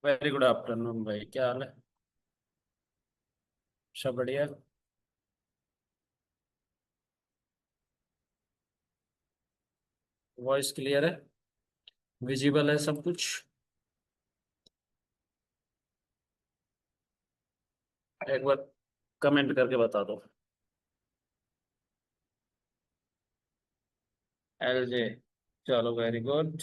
Very good afternoon भाई, क्या हाल है? सब बढ़िया। वॉइस क्लियर है? विजिबल है सब कुछ? एक बार कमेंट करके बता दो। LJ। चलो, वेरी गुड।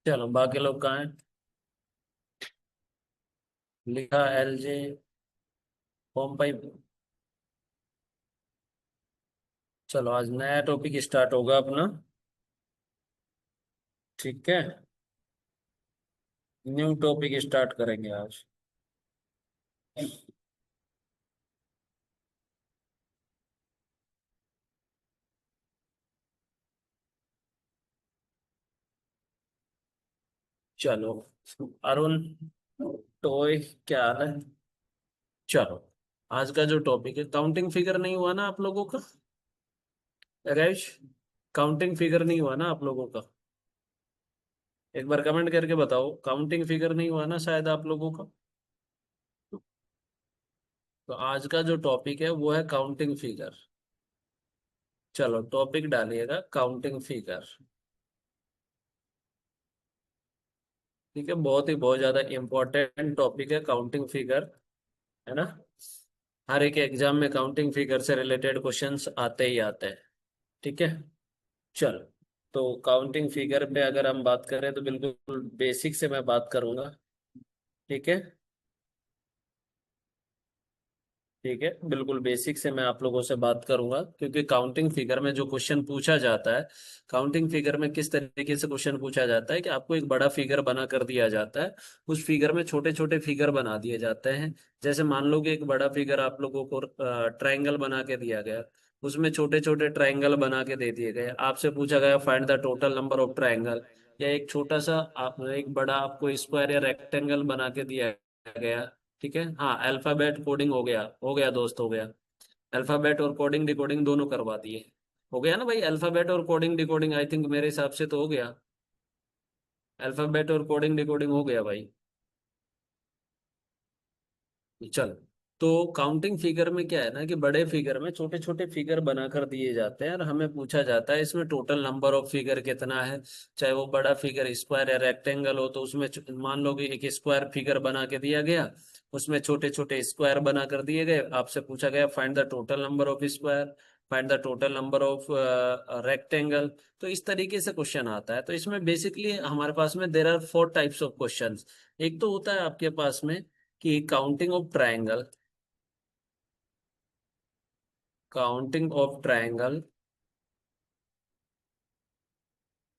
चलो, बाकी लोग कहाँ हैं? लिखा LJ। Home pipe. चलो, आज नया टॉपिक स्टार्ट होगा अपना। ठीक है। न्यू टॉपिक स्टार्ट करेंगे आज। चलो। अरुण, टॉय, क्या हाल है? चलो, आज का जो टॉपिक है, काउंटिंग फिगर नहीं हुआ ना आप लोगों का? राइश, काउंटिंग फिगर नहीं हुआ ना आप लोगों का? एक बार कमेंट करके बताओ, काउंटिंग फिगर नहीं हुआ ना शायद आप लोगों का? तो आज का जो टॉपिक है वो है काउंटिंग फिगर। चलो, टॉपिक डालिएगा काउंटिंग फिगर। ठीक है, बहुत ज्यादा इंपॉर्टेंट टॉपिक है काउंटिंग फिगर। है ना? हर एक एग्जाम में काउंटिंग फिगर से रिलेटेड क्वेश्चंस आते ही आते हैं। ठीक है। चलो, तो काउंटिंग फिगर पे अगर हम बात करें तो बिल्कुल बेसिक से मैं बात करूंगा। ठीक है। ठीक है, बिल्कुल बेसिक से मैं आप लोगों से बात करूंगा, क्योंकि काउंटिंग फिगर में जो क्वेश्चन पूछा जाता है, काउंटिंग फिगर में किस तरीके से क्वेश्चन पूछा जाता है कि आपको एक बड़ा फिगर बना कर दिया जाता है। उस फिगर में छोटे छोटे फिगर बना दिए जाते हैं। जैसे मान लो कि एक बड़ा फिगर आप लोगों को ट्रायंगल बना के दिया गया। उसमें छोटे छोटे ट्रायंगल बना के दे दिए गए, आपसे पूछा गया find the total number of triangle. या एक छोटा सा एक बड़ा आपको स्क्वायर या रेक्टेंगल बना के दिया गया। ठीक है, हाँ, अल्फाबेट कोडिंग हो गया दोस्त, हो गया। अल्फाबेट और कोडिंग डिकोडिंग दोनों करवा दिए। हो गया ना भाई? अल्फाबेट और कोडिंग डिकोडिंग आई थिंक मेरे हिसाब से तो हो गया। अल्फाबेट और कोडिंग डिकोडिंग हो गया भाई। चल, तो काउंटिंग फिगर में क्या है ना कि बड़े फिगर में छोटे छोटे फिगर बनाकर दिए जाते हैं और हमें पूछा जाता है इसमें टोटल नंबर ऑफ फिगर कितना है। चाहे वो बड़ा फिगर स्क्वायर या रेक्टेंगल हो, तो उसमें मान लो कि एक स्क्वायर फिगर बना के दिया गया। उसमें छोटे छोटे स्क्वायर बना कर दिए गए, आपसे पूछा गया find the total number of square, find the total number of rectangle. तो इस तरीके से क्वेश्चन आता है। तो इसमें बेसिकली हमारे पास में there are four types of questions. एक तो होता है आपके पास में कि counting of triangle. Counting of triangle.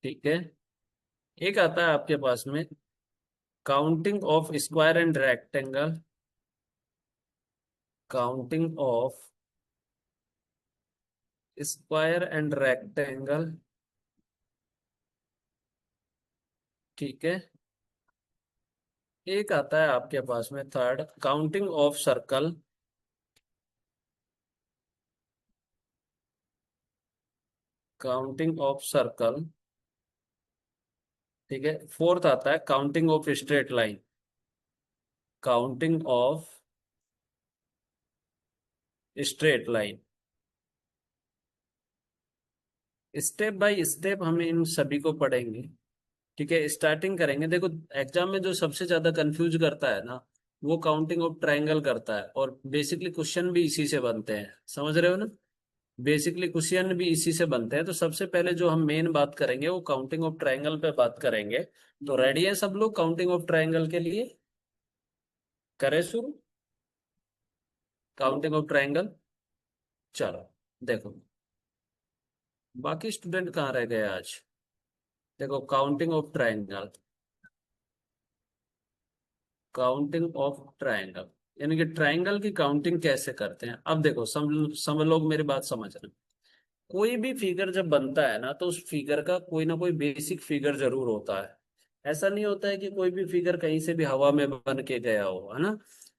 ठीक है। एक आता है आपके पास में counting of square and rectangle. Counting of square and rectangle. ठीक है। एक आता है आपके पास में third, counting of circle. Counting of circle. ठीक है। फोर्थ आता है counting of straight line. Counting of straight line. Step by step हम इन सभी को पढ़ेंगे। ठीक है, स्टार्टिंग करेंगे। देखो, एग्जाम में जो सबसे ज्यादा कंफ्यूज करता है ना, वो काउंटिंग ऑफ ट्रायंगल करता है। और बेसिकली क्वेश्चन भी इसी से बनते हैं, समझ रहे हो ना? बेसिकली क्वेश्चन भी इसी से बनते हैं। तो सबसे पहले जो हम मेन बात करेंगे वो काउंटिंग ऑफ ट्रायंगल पे बात करेंगे। तो रेडी है सब लोग काउंटिंग ऑफ ट्रायंगल के लिए? करें शुरू? Counting of triangle. चलो, देखो, बाकी स्टूडेंट कहाँ रह गए आज? देखो, counting of triangle. Counting of triangle. यानी कि ट्राइंगल की काउंटिंग कैसे करते हैं। अब देखो, सब लोग मेरी बात समझ रहे हैं। कोई भी फिगर जब बनता है ना, तो उस फिगर का कोई ना कोई बेसिक फिगर जरूर होता है। ऐसा नहीं होता है कि कोई भी फिगर कहीं से भी हवा में बन के गया हो, है ना।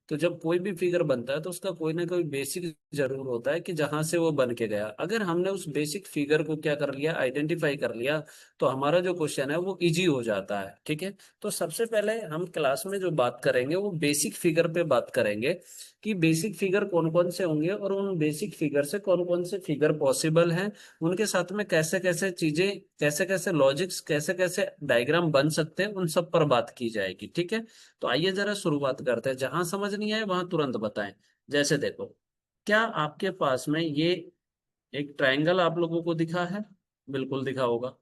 तो जब कोई भी फिगर बनता है तो उसका कोई ना कोई बेसिक जरूर होता है कि जहां से वो बन के गया। अगर हमने उस बेसिक फिगर को क्या कर लिया, आइडेंटिफाई कर लिया, तो हमारा जो क्वेश्चन है वो इजी हो जाता है। ठीक है। तो सबसे पहले हम क्लास में जो बात करेंगे वो बेसिक फिगर पे बात करेंगे, कि बेसिक फिगर कौन कौन से होंगे और उन बेसिक फिगर से कौन कौन से फिगर पॉसिबल हैं, उनके साथ में कैसे कैसे चीजें, कैसे कैसे लॉजिक्स, कैसे कैसे डायग्राम बन सकते हैं, उन सब पर बात की जाएगी। ठीक है। तो आइए जरा शुरुआत करते हैं, जहां समझ नहीं आए वहां तुरंत बताएं। जैसे देखो, क्या आपके पास में ये एक ट्रायंगल आप लोगों को दिखा है? बिल्कुल दिखा होगा।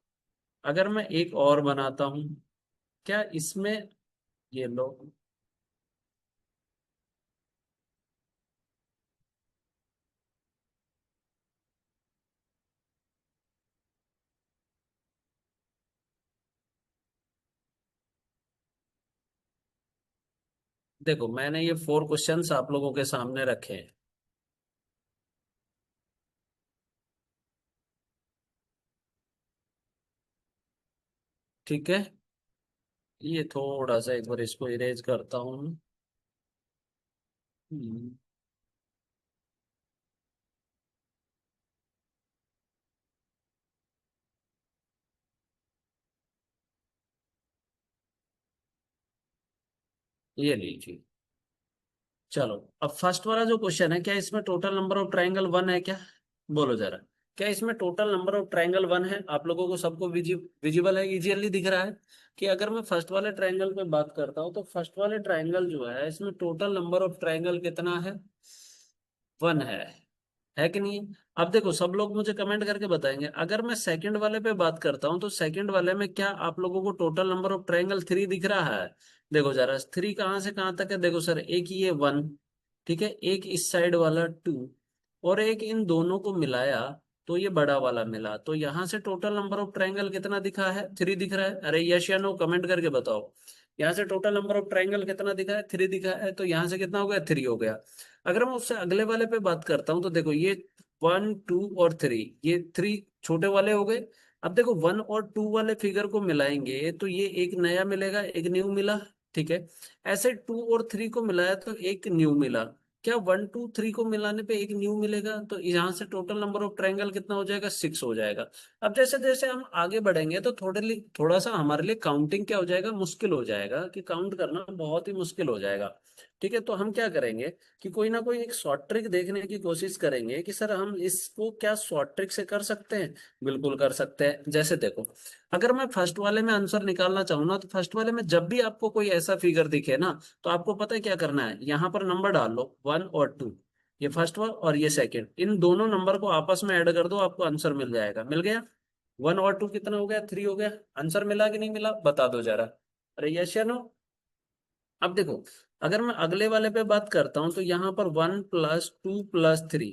अगर मैं एक और बनाता हूं, क्या इसमें, ये लो, देखो मैंने ये 4 क्वेश्चंस आप लोगों के सामने रखे हैं। ठीक है। ये थोड़ा सा एक बार इसको इरेज करता हूँ। हम्म, ये लीजिए। चलो, अब फर्स्ट वाला जो क्वेश्चन है, क्या इसमें टोटल नंबर ऑफ ट्रायंगल 1 है क्या? बोलो जरा। क्या इसमें टोटल नंबर ऑफ ट्रायंगल 1 है? आप लोगों को सबको विजिबल है, इजियली दिख रहा है कि अगर मैं फर्स्ट वाले ट्रायंगल पे बात करता हूँ, तो फर्स्ट वाले ट्रायंगल जो है इसमें टोटल नंबर ऑफ ट्रायंगल कितना है? 1 है कि नहीं? अब देखो, सब लोग मुझे कमेंट करके बताएंगे, अगर मैं सेकंड वाले पे बात करता हूँ, तो सेकंड वाले में क्या आप लोगों को टोटल नंबर ऑफ ट्रायंगल 3 दिख रहा है? देखो जरा, 3 कहाँ से कहाँ तक है? देखो सर, एक ये 1, ठीक है, एक इस साइड वाला 2, और एक इन दोनों को मिलाया तो ये बड़ा वाला मिला, तो यहाँ से टोटल नंबर ऑफ ट्रायंगल कितना दिखा है? 3 दिख रहा है। अरे यस या नो कमेंट करके बताओ। यहाँ से टोटल नंबर ऑफ ट्रायंगल कितना दिखा है? 3 दिखा है। तो यहाँ से कितना हो गया? 3 हो गया। अगर मैं उससे अगले वाले पे बात करता हूँ, तो देखो ये 1 2 और 3, ये 3 छोटे वाले हो गए। अब देखो 1 और 2 वाले फिगर को मिलाएंगे तो ये एक नया मिलेगा, एक न्यू मिला। ठीक है। ऐसे 2 और 3 को मिलाया तो एक न्यू मिला। क्या 1 2 3 को मिलाने पे एक न्यू मिलेगा? तो यहाँ से टोटल नंबर ऑफ ट्रायंगल कितना हो जाएगा? 6 हो जाएगा। अब जैसे जैसे हम आगे बढ़ेंगे तो थोड़ा सा हमारे लिए काउंटिंग क्या हो जाएगा? मुश्किल हो जाएगा, कि काउंट करना बहुत ही मुश्किल हो जाएगा। ठीक है। तो हम क्या करेंगे कि कोई ना कोई एक शॉर्ट ट्रिक देखने की कोशिश करेंगे, कि सर हम इसको क्या शॉर्ट ट्रिक से कर सकते हैं। बिल्कुल कर सकते हैं। जैसे देखो, अगर मैं फर्स्ट वाले में आंसर निकालना चाहूँ ना, तो फर्स्ट वाले में जब भी आपको कोई ऐसा फिगर दिखे ना, तो आपको पता है क्या करना है? यहाँ पर नंबर डाल लो 1 और 2, ये फर्स्ट वन और ये सेकंड, इन दोनों नंबर को आपस में ऐड कर दो, आपको आंसर मिल जाएगा। मिल गया। 1 और 2 कितना हो गया? 3 हो गया। आंसर मिला कि नहीं मिला, बता दो जरा। अरे यस या नो। अब देखो, अगर मैं अगले वाले पे बात करता हूं, तो यहाँ पर 1 + 2 + 3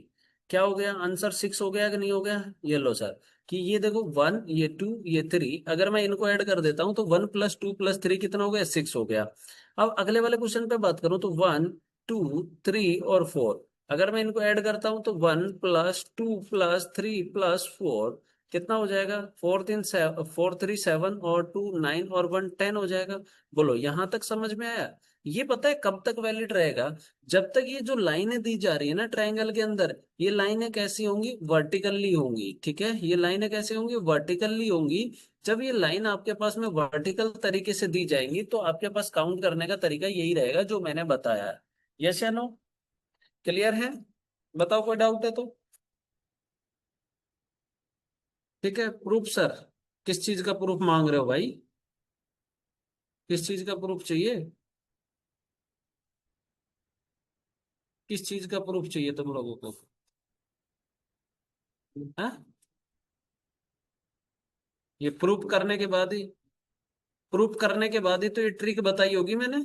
क्या हो गया? आंसर 6 हो गया कि नहीं हो गया? ये लो सर, कि ये देखो 1, ये 2, ये 3, अगर मैं इनको ऐड कर देता हूं तो 1 + 2 + 3 कितना हो गया? 6 हो गया। अब अगले वाले क्वेश्चन पे बात करूं, तो 1 2 3 और 4, अगर मैं इनको ऐड करता हूं तो 1 + 2 + 3 + 4 कितना हो जाएगा? 4 3 7 और 2 9 और 1 10 हो जाएगा। बोलो, यहां तक समझ में आया? ये पता है कब तक वैलिड रहेगा? जब तक ये जो लाइनें दी जा रही है ना ट्रायंगल के अंदर, ये लाइनें कैसी होंगी? वर्टिकली होंगी। ठीक है। ये लाइनें कैसी होंगी? वर्टिकली होंगी। जब ये लाइन आपके पास में वर्टिकल तरीके से दी जाएंगी, तो आपके पास काउंट करने का तरीका यही रहेगा जो मैंने बताया है। यस या नो? क्लियर है? बताओ, कोई डाउट है तो। ठीक है। Proof sir? किस चीज का प्रूफ मांग रहे हो भाई? किस चीज का प्रूफ चाहिए? किस चीज का प्रूफ चाहिए तुम लोगों को? हाँ? ये प्रूफ करने के बाद ही तो ये ट्रिक बताई होगी मैंने।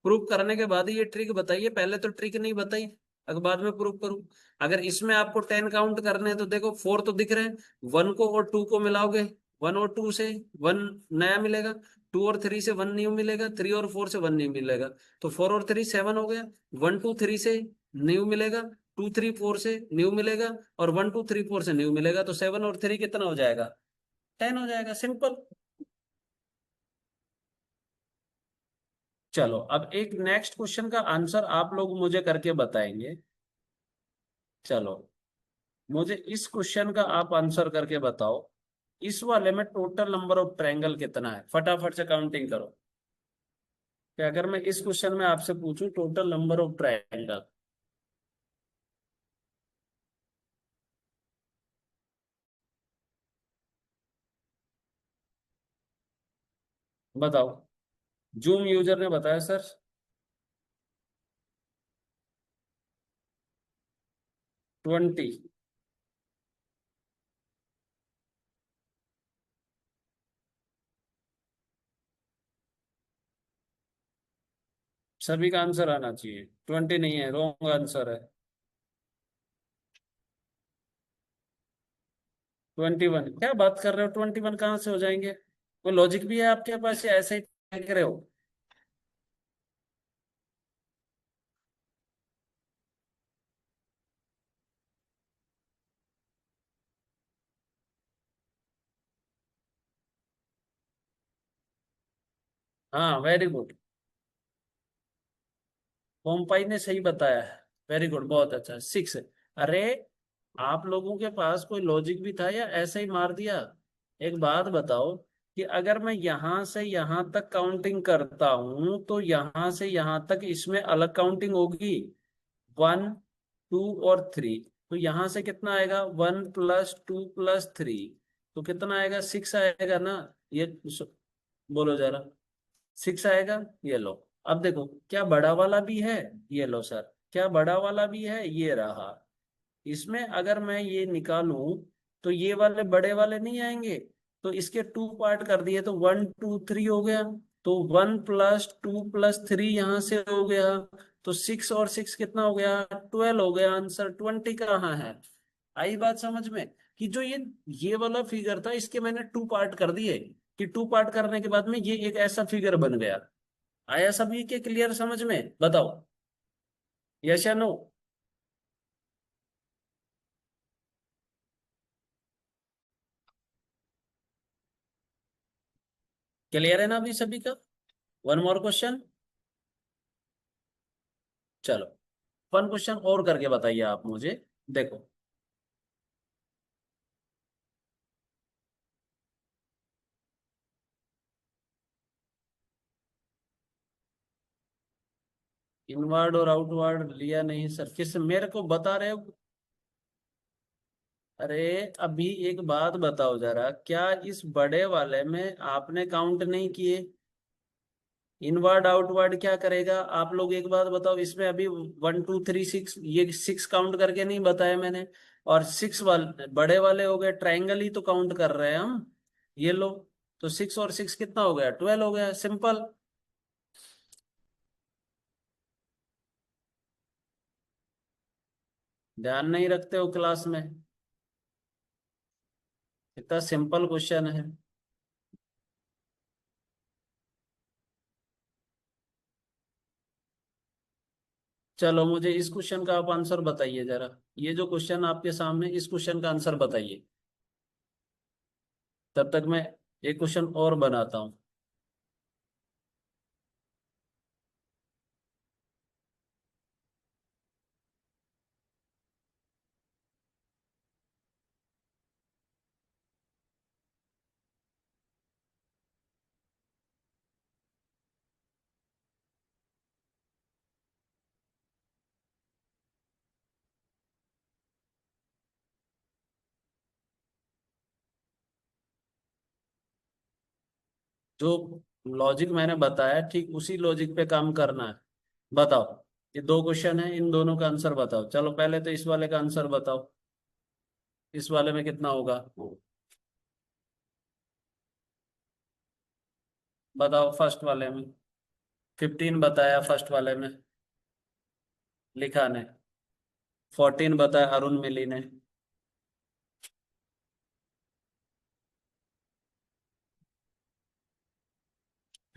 प्रूफ करने के बाद ही ये ट्रिक बताई है, पहले तो ट्रिक नहीं बताई। अगर बाद में प्रूफ करूं, अगर इसमें आपको 10 काउंट करने हैं, तो देखो 4 तो दिख रहे हैं, 1 को और 2 को मिलाओगे, 1 और 2 से 1 नया मिलेगा। टू और थ्री से वन न्यू मिलेगा, थ्री और फोर से वन न्यू मिलेगा, तो फोर और थ्री सेवन हो गया। वन टू थ्री से न्यू मिलेगा, टू थ्री फोर से न्यू मिलेगा, और वन टू थ्री फोर से न्यू मिलेगा, तो सेवन और थ्री कितना हो जाएगा, 10 हो जाएगा, सिंपल। चलो अब एक नेक्स्ट क्वेश्चन का आंसर आप लोग मुझे करके बताएंगे। चलो, मुझे इस क्वेश्चन का आप आंसर करके बताओ। इस वाले में टोटल नंबर ऑफ ट्रायंगल कितना है, फटाफट से काउंटिंग करो। कि अगर मैं इस क्वेश्चन में आपसे पूछूं टोटल नंबर ऑफ ट्रायंगल, बताओ। जूम यूजर ने बताया सर 20। सभी का आंसर आना चाहिए, 20 नहीं है, रॉन्ग आंसर है। 21, क्या बात कर रहे हो, 21 कहाँ से हो जाएंगे? कोई लॉजिक भी है आपके पास या ऐसे ही फेंक रहे हो? हाँ वेरी गुड, पोम्पाई ने सही बताया है। वेरी गुड, बहुत अच्छा, 6। अरे, आप लोगों के पास कोई लॉजिक भी था या ऐसे ही मार दिया? एक बात बताओ, कि अगर मैं यहां से यहां तक काउंटिंग करता हूं तो यहां से यहां तक इसमें अलग काउंटिंग होगी, 1 2 और 3। तो यहां से कितना आएगा, 1 + 2 + 3, तो कितना आएगा, 6 आएगा ना? ये बोलो जरा, 6 आएगा। ये लो, अब देखो क्या बड़ा वाला भी है, ये लो सर, क्या बड़ा वाला भी है, ये रहा। इसमें अगर मैं ये निकालूं तो ये वाले बड़े वाले नहीं आएंगे, तो इसके टू पार्ट कर दिए तो 1 2 3 हो गया। तो 1 + 2 + 3 यहां से हो गया, तो 6 और 6 कितना हो गया, 12 हो गया। आंसर 20 कहाँ है? आई बात समझ में? कि जो ये वाला फिगर था इसके मैंने टू पार्ट कर दिए, कि टू पार्ट करने के बाद में ये एक ऐसा फिगर बन गया। आया सभी के क्लियर समझ में, बताओ, यस या नो? क्लियर है ना अभी सभी का? One more question. चलो, वन क्वेश्चन और करके बताइए आप मुझे। देखो, इनवर्ड और आउटवर्ड लिया नहीं सर, किस मेरे को बता रहे हो? अरे, अभी एक बात बताओ जरा, क्या इस बड़े वाले में आपने काउंट नहीं किए? इनवर्ड आउटवर्ड क्या करेगा आप लोग, एक बात बताओ, इसमें अभी 1 2 3 6, ये 6 काउंट करके नहीं बताया मैंने। और 6 वाले बड़े वाले हो गए, ट्राइंगल ही तो काउंट कर रहे हैं हम। ये लो, तो 6 और 6 कितना हो गया, 12 हो गया, सिंपल। ध्यान नहीं रखते हो क्लास में? इतना सिंपल क्वेश्चन है। चलो, मुझे इस क्वेश्चन का आप आंसर बताइए जरा। ये जो क्वेश्चन आपके सामने, इस क्वेश्चन का आंसर बताइए। तब तक मैं एक क्वेश्चन और बनाता हूँ। जो लॉजिक मैंने बताया ठीक उसी लॉजिक पे काम करना है। बताओ, ये दो क्वेश्चन है, इन दोनों का आंसर बताओ। चलो पहले तो इस वाले का आंसर बताओ, इस वाले में कितना होगा, बताओ फर्स्ट वाले में। 15 बताया फर्स्ट वाले में, लिखा ने। 14 बताया अरुण मिली ने।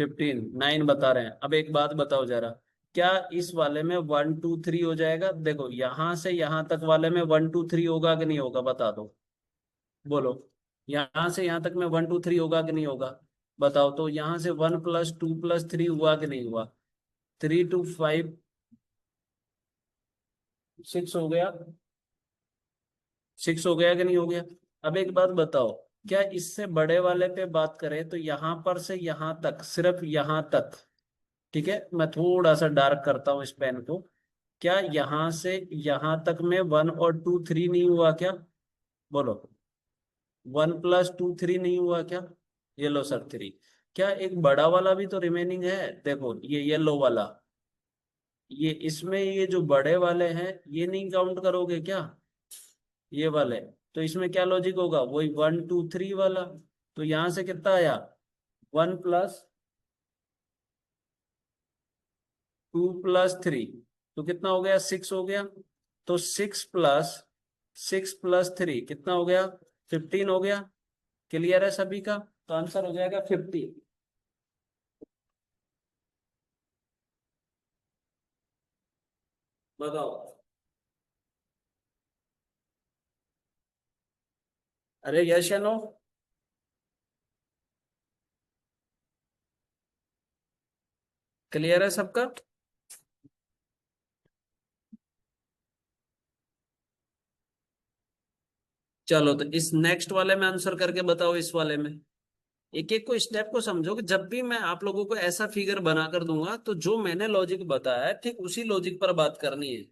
15, 9 बता रहे हैं। अब एक बात बताओ जरा, क्या इस वाले में 1 2 3 हो जाएगा? देखो यहां से यहां तक वाले में 1 2 3 होगा कि नहीं होगा, बता दो, बोलो। यहां से यहां तक में 1 2 3 होगा कि नहीं होगा? बताओ तो, यहां से 1 + 2 + 3 हुआ कि नहीं हुआ? 3 2 5, 6 हो गया। 6 हो गया कि नहीं हो गया? अब एक बात बताओ, क्या इससे बड़े वाले पे बात करें तो यहां पर से यहां तक, सिर्फ यहां तक, ठीक है, मैं थोड़ा सा डार्क करता हूं इस पेन को, क्या यहां से यहां तक में 1 और 2 3 नहीं हुआ क्या? बोलो, 1 + 2 3 नहीं हुआ क्या? ये लो सर 3। क्या एक बड़ा वाला भी तो रिमेनिंग है? देखो ये येलो वाला, ये इसमें ये जो बड़े वाले हैं ये नहीं काउंट करोगे क्या? ये वाले, तो इसमें क्या लॉजिक होगा? वही 1 2 3 वाला। तो यहां से कितना आया? 1 + 2 + 3, तो कितना हो गया? 6 हो गया। तो 6 + 3 कितना हो गया? 15 हो गया। क्लियर है सभी का? तो आंसर हो जाएगा 15। बताओ। अरे यस या नो? क्लियर है सबका? चलो तो इस नेक्स्ट वाले में आंसर करके बताओ, इस वाले में एक एक को स्टेप को समझो कि जब भी मैं आप लोगों को ऐसा फिगर बना कर दूंगा तो जो मैंने लॉजिक बताया है ठीक उसी लॉजिक पर बात करनी है।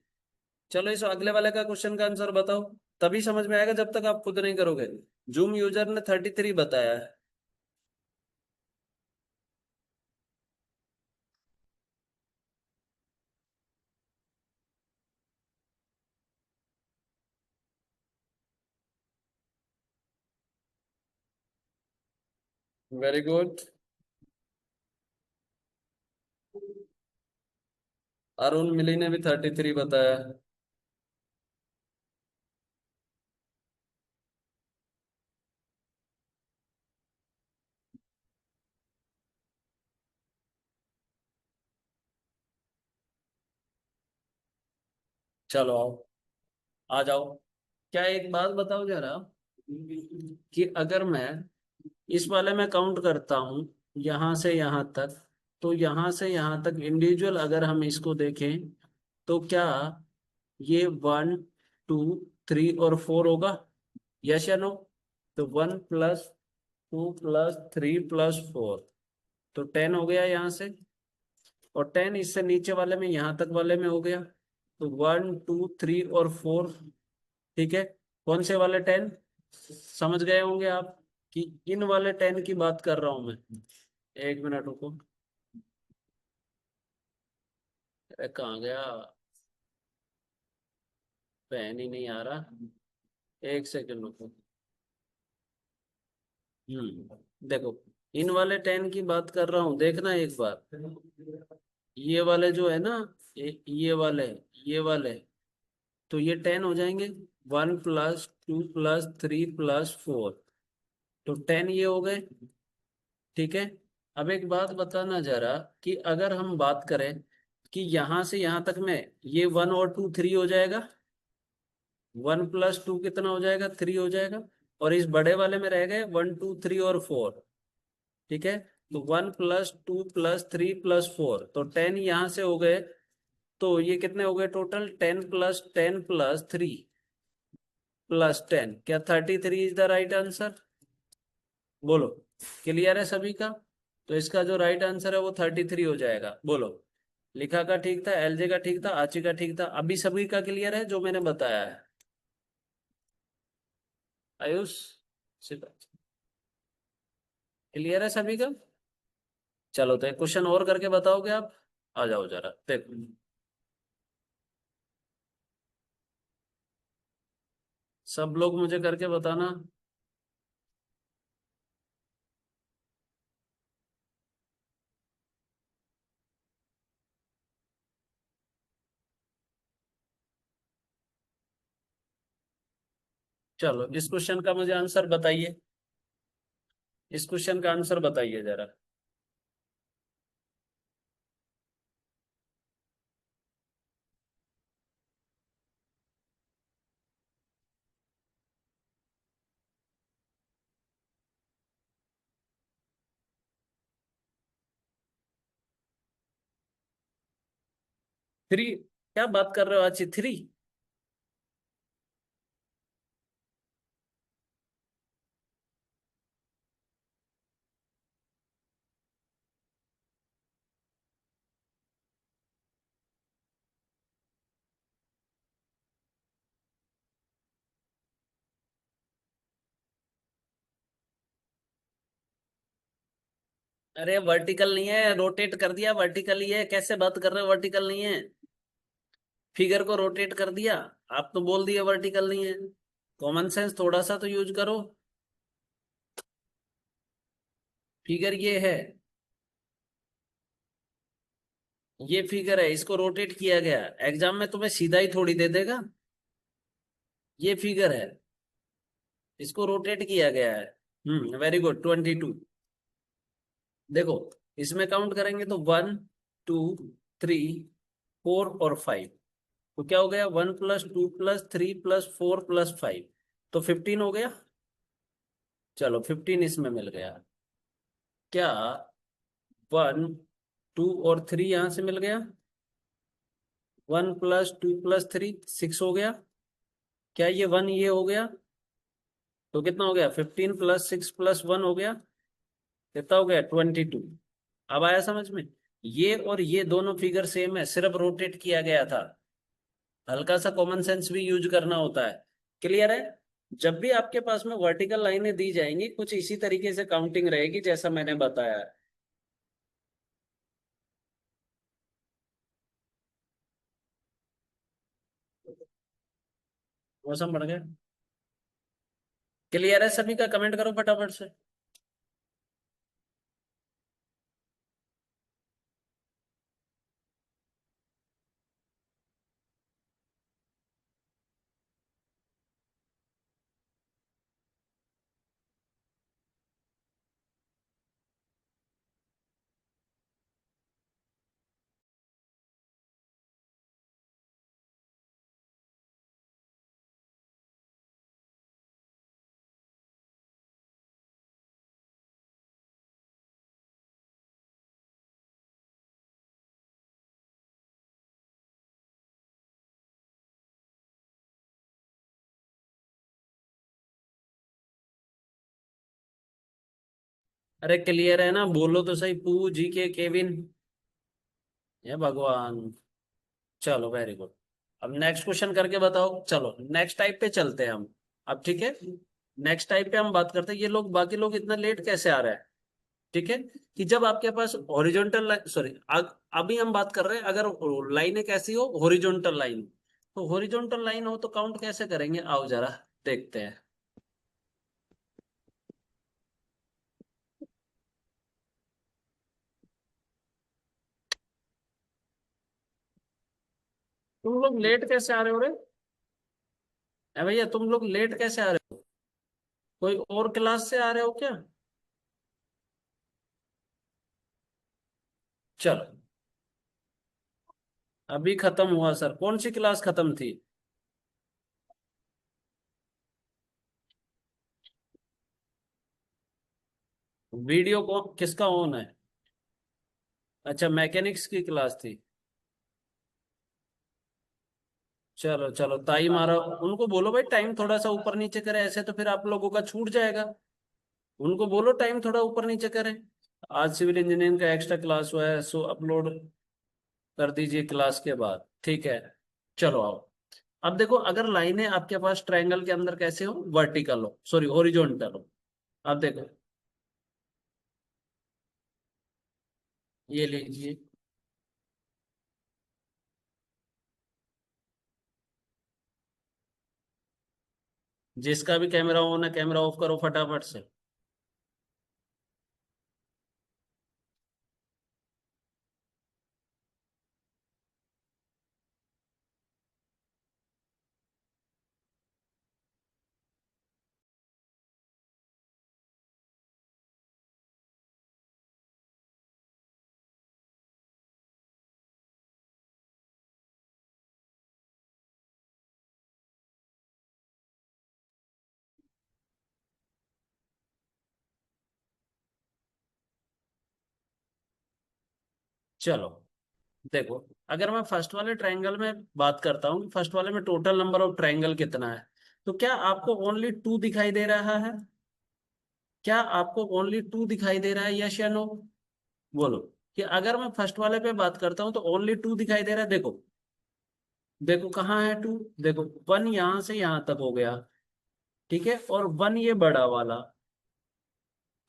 चलो इस अगले वाले का क्वेश्चन का आंसर बताओ। तभी समझ में आएगा जब तक आप खुद नहीं करोगे। जूम यूजर ने 33 बताया है। Very good. अरुण मिली ने भी 33 बताया है। चलो आओ, आ जाओ। क्या एक बात बताओ जरा, कि अगर मैं इस वाले में काउंट करता हूं यहां से यहां तक, तो यहां से यहां तक इंडिविजुअल अगर हम इसको देखें तो क्या ये 1 2 3 और 4 होगा? यस या नो? तो 1 + 2 + 3 + 4, तो 10 हो गया यहाँ से। और 10 इससे नीचे वाले में यहाँ तक वाले में हो गया। तो 1 2 3 और 4, ठीक है। कौन से वाले 10? समझ गए होंगे आप कि इन वाले 10 की बात कर रहा हूं मैं। एक मिनट रुको। अरे कहाँ गया? पेन ही नहीं आ रहा। एक सेकंड रुको। देखो, इन वाले 10 की बात कर रहा हूँ, देखना एक बार। ये वाले जो है ना, ये वाले, तो ये 10 हो जाएंगे। 1 + 2 + 3 + 4, तो 10 ये हो गए, ठीक है। अब एक बात बताना जरा, कि अगर हम बात करें कि यहां से यहां तक में ये 1 और 2 3 हो जाएगा। 1 + 2 कितना हो जाएगा? 3 हो जाएगा। और इस बड़े वाले में रह गए 1 2 3 और 4, ठीक है। तो 1 + 2 + 3 + 4, तो 10 यहां से हो गए। तो ये कितने हो गए टोटल? 10 + 10 + 3 + 10, क्या 33 इज द राइट आंसर? बोलो। क्लियर है सभी का? तो इसका जो राइट आंसर है वो 33 हो जाएगा। बोलो। लिखा का ठीक था, एलजे का ठीक था, आची का ठीक था। अभी सभी का क्लियर है जो मैंने बताया है? आयुष, क्लियर है सभी का? चलो तो एक क्वेश्चन और करके बताओगे आप? आ जाओ जरा देखो। सब लोग मुझे करके बताना। चलो इस क्वेश्चन का मुझे आंसर बताइए। इस क्वेश्चन का आंसर बताइए जरा। थ्री? क्या बात कर रहे हो आची, थ्री? अरे वर्टिकल नहीं है, रोटेट कर दिया, वर्टिकल ही है, कैसे बात कर रहे हो, वर्टिकल नहीं है। फिगर को रोटेट कर दिया, आप तो बोल दिए वर्टिकल नहीं है। कॉमन सेंस थोड़ा सा तो यूज करो। फिगर ये है, ये फिगर है, इसको रोटेट किया गया। एग्जाम में तुम्हें सीधा ही थोड़ी दे देगा। ये फिगर है, इसको रोटेट किया गया है। Very good, 22। देखो, इसमें काउंट करेंगे तो 1, 2, 3, 4 और 5। तो क्या हो गया, 1+2+3+4+5, तो 15 हो गया। चलो 15 इसमें मिल गया। क्या 1, 2 और 3 यहां से मिल गया? 1+2+3 6 हो गया। क्या ये 1 ये हो गया? तो कितना हो गया, 15+6+1 हो गया। कितना हो गया, 22। अब आया समझ में? ये और ये दोनों फिगर सेम है, सिर्फ रोटेट किया गया था। हल्का सा कॉमन सेंस भी यूज करना होता है। क्लियर है? जब भी आपके पास में वर्टिकल लाइनें दी जाएंगी, कुछ इसी तरीके से काउंटिंग रहेगी जैसा मैंने बताया है। मौसम बढ़ गया। क्लियर है सभी का? कमेंट करो फटाफट से। अरे क्लियर है ना, बोलो तो सही, पू जी के केविन। ये भगवान। चलो वेरी गुड। अब नेक्स्ट क्वेश्चन करके बताओ, चलो नेक्स्ट टाइप पे चलते हैं हम। अब ठीक है, नेक्स्ट टाइप पे हम बात करते हैं। ये लोग, बाकी लोग इतना लेट कैसे आ रहे हैं? ठीक है, कि जब आपके पास हॉरिजॉन्टल लाइन, सॉरी, अभी हम बात कर रहे हैं अगर लाइनें कैसी हो, हॉरिजॉन्टल लाइन। तो हॉरिजॉन्टल लाइन हो तो काउंट कैसे करेंगे, आओ जरा देखते हैं। तुम लोग लेट कैसे आ रहे हो रे? ए भैया, तुम लोग लेट कैसे आ रहे हो? कोई और क्लास से आ रहे हो क्या? चलो, अभी खत्म हुआ सर, कौन सी क्लास खत्म थी? वीडियो को किसका ऑन है? अच्छा, मैकेनिक्स की क्लास थी। चलो चलो, ताई मारा, उनको बोलो भाई टाइम थोड़ा सा ऊपर नीचे करे, ऐसे तो फिर आप लोगों का छूट जाएगा। उनको बोलो टाइम थोड़ा ऊपर नीचे करें। आज सिविल इंजीनियरिंग का एक्स्ट्रा क्लास हुआ है, सो अपलोड कर दीजिए क्लास के बाद, ठीक है। चलो आओ। अब देखो, अगर लाइनें आपके पास ट्रायंगल के अंदर कैसे हो, वर्टिकल हो, सॉरी हॉरिजॉन्टल हो। अब देखो, ये लीजिए। जिसका भी कैमरा ऑन है, कैमरा ऑफ करो फटाफट से। चलो, देखो, अगर मैं फर्स्ट वाले ट्रायंगल में बात करता हूँ, फर्स्ट वाले में टोटल नंबर ऑफ ट्रायंगल कितना है, तो क्या आपको ओनली 2 दिखाई दे रहा है? क्या आपको ओनली 2 दिखाई दे रहा है, यस या नो? बोलो। कि अगर मैं फर्स्ट वाले पे बात करता हूँ तो ओनली 2 दिखाई दे रहा है। देखो, देखो कहाँ है 2, देखो 1 यहां से यहां तक हो गया, ठीक है, और 1 ये बड़ा वाला